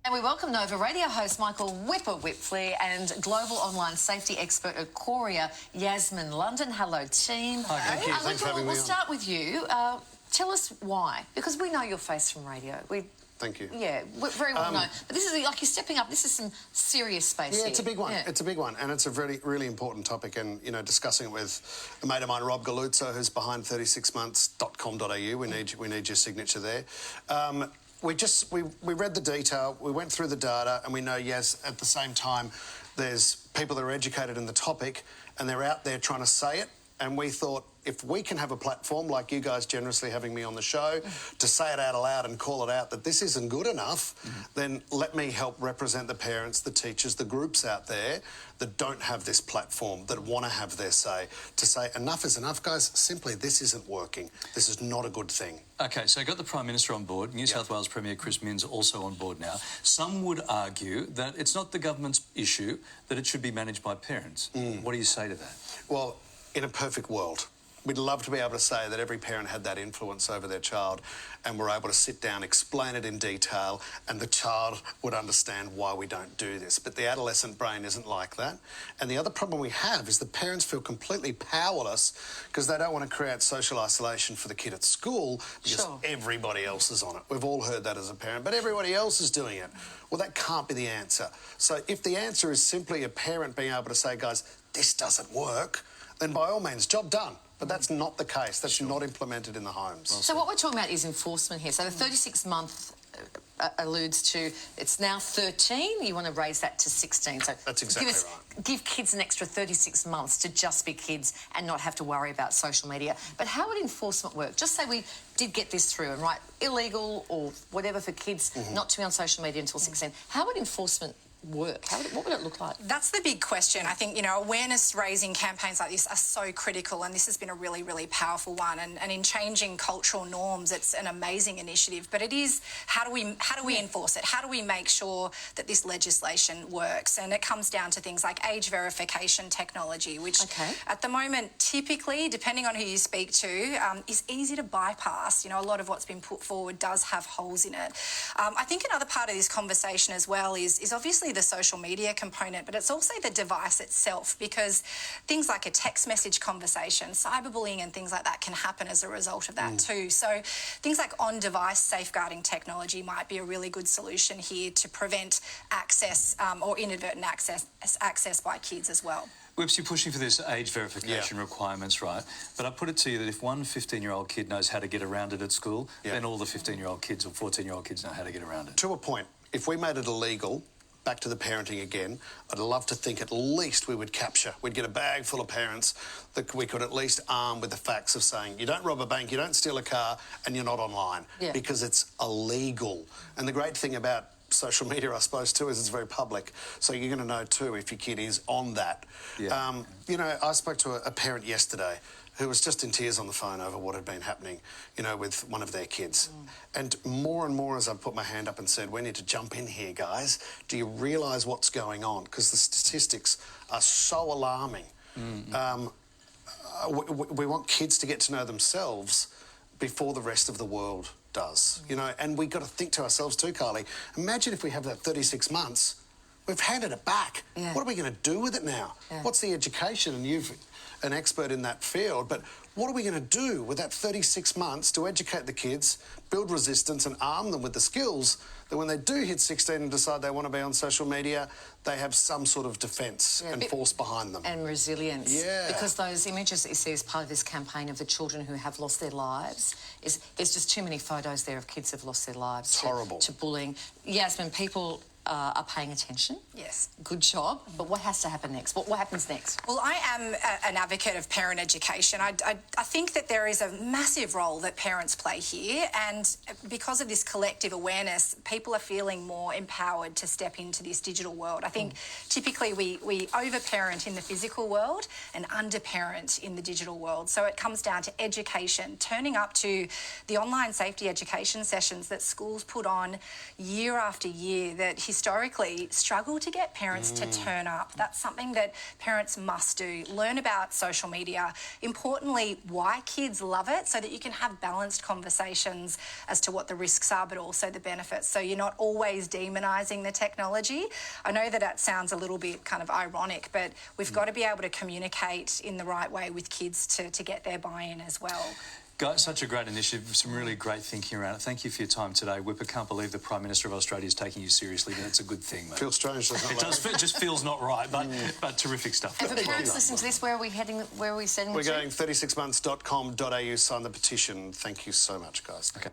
And we welcome Nova radio host Michael Whipper Whipfley and global online safety expert at Qoria, Yasmin London. Hello, team. Hi, thank you. Thanks for having me on. We'll start with you. Tell us why, because we know your face from radio. Thank you. Yeah, very well known. But this is like you're stepping up. This is some serious space here. It's a big one. Yeah. It's a big one, and it's a really important topic. And you know, discussing it with a mate of mine, Rob Galuzzo, who's behind 36months.com.au. We need your signature there. We read the detail, we went through the data, and we know, yes, at the same time, there's people that are educated in the topic, and they're out there trying to say it. And we thought, if we can have a platform like you guys generously having me on the show to say it out aloud and call it out that this isn't good enough, then let me help represent the parents, the teachers, the groups out there that don't have this platform, that want to have their say, to say enough is enough, guys. Simply, this isn't working. This is not a good thing. OK, so got the Prime Minister on board. New South Wales Premier Chris Minns also on board now. Some would argue that it's not the government's issue, that it should be managed by parents. What do you say to that? Well, in a perfect world, we'd love to be able to say that every parent had that influence over their child and were able to sit down, explain it in detail, and the child would understand why we don't do this. But the adolescent brain isn't like that. And the other problem we have is the parents feel completely powerless because they don't want to create social isolation for the kid at school because everybody else is on it. We've all heard that as a parent, but everybody else is doing it. Well, that can't be the answer. So if the answer is simply a parent being able to say, guys, this doesn't work, then by all means, job done. But that's not the case. That's not implemented in the homes. So what we're talking about is enforcement here. So the 36-month alludes to it's now 13. You want to raise that to 16. So that's exactly right. Give kids an extra 36 months to just be kids and not have to worry about social media. But how would enforcement work? Just say we did get this through and write illegal or whatever for kids not to be on social media until 16. How would enforcement work? What would it look like? That's the big question. I think, you know, awareness-raising campaigns like this are so critical, and this has been a really, really powerful one. And in changing cultural norms, it's an amazing initiative. But it is, how do we enforce it? How do we make sure that this legislation works? And it comes down to things like age verification technology, which at the moment, typically, depending on who you speak to, is easy to bypass. You know, a lot of what's been put forward does have holes in it. I think another part of this conversation as well is obviously the social media component, but it's also the device itself, because things like a text message conversation, cyberbullying and things like that can happen as a result of that too. So things like on-device safeguarding technology might be a really good solution here to prevent access or inadvertent access by kids as well. Whips, you're pushing for this age verification requirements, right? But I put it to you that if one 15-year-old kid knows how to get around it at school, then all the 15-year-old kids or 14-year-old kids know how to get around it. To a point, if we made it illegal, back to the parenting again, I'd love to think at least we would capture. We'd get a bag full of parents that we could at least arm with the facts of saying, you don't rob a bank, you don't steal a car, and you're not online, because it's illegal. And the great thing about social media, I suppose, too, is it's very public. So you're going to know, too, if your kid is on that. You know, I spoke to a parent yesterday who was just in tears on the phone over what had been happening, you know, with one of their kids. And more as I put my hand up and said, we need to jump in here, guys. Do you realise what's going on? Because the statistics are so alarming. We want kids to get to know themselves before the rest of the world does, you know, and we've got to think to ourselves too, Carly, imagine if we have that 36 months, we've handed it back. What are we going to do with it now? What's the education? And you've an expert in that field, but what are we going to do with that 36 months to educate the kids, build resistance and arm them with the skills that when they do hit 16 and decide they want to be on social media, they have some sort of defence and force behind them. And resilience. Because those images that you see as part of this campaign of the children who have lost their lives, there's just too many photos there of kids who've lost their lives. It's horrible. To bullying. Yasmin, people are paying attention. Yes. Good job. But what has to happen next? What happens next? Well, I am an advocate of parent education. I think that there is a massive role that parents play here, and because of this collective awareness, people are feeling more empowered to step into this digital world. I think typically we over-parent in the physical world and under-parent in the digital world. So it comes down to education, turning up to the online safety education sessions that schools put on year after year that historically struggle to get parents to turn up. That's something that parents must do. Learn about social media. Importantly, why kids love it, so that you can have balanced conversations as to what the risks are, but also the benefits. So you're not always demonising the technology. I know that sounds a little bit kind of ironic, but we've got to be able to communicate in the right way with kids to get their buy-in as well. Guys, such a great initiative, some really great thinking around it. Thank you for your time today. Whipper, can't believe the Prime Minister of Australia is taking you seriously, but it's a good thing, mate. Feels strange, doesn't it? It just feels not right, but terrific stuff. And for parents listening to this, where are we heading? Where are we sending We're them to? going 36months.com.au, sign the petition. Thank you so much, guys. Okay.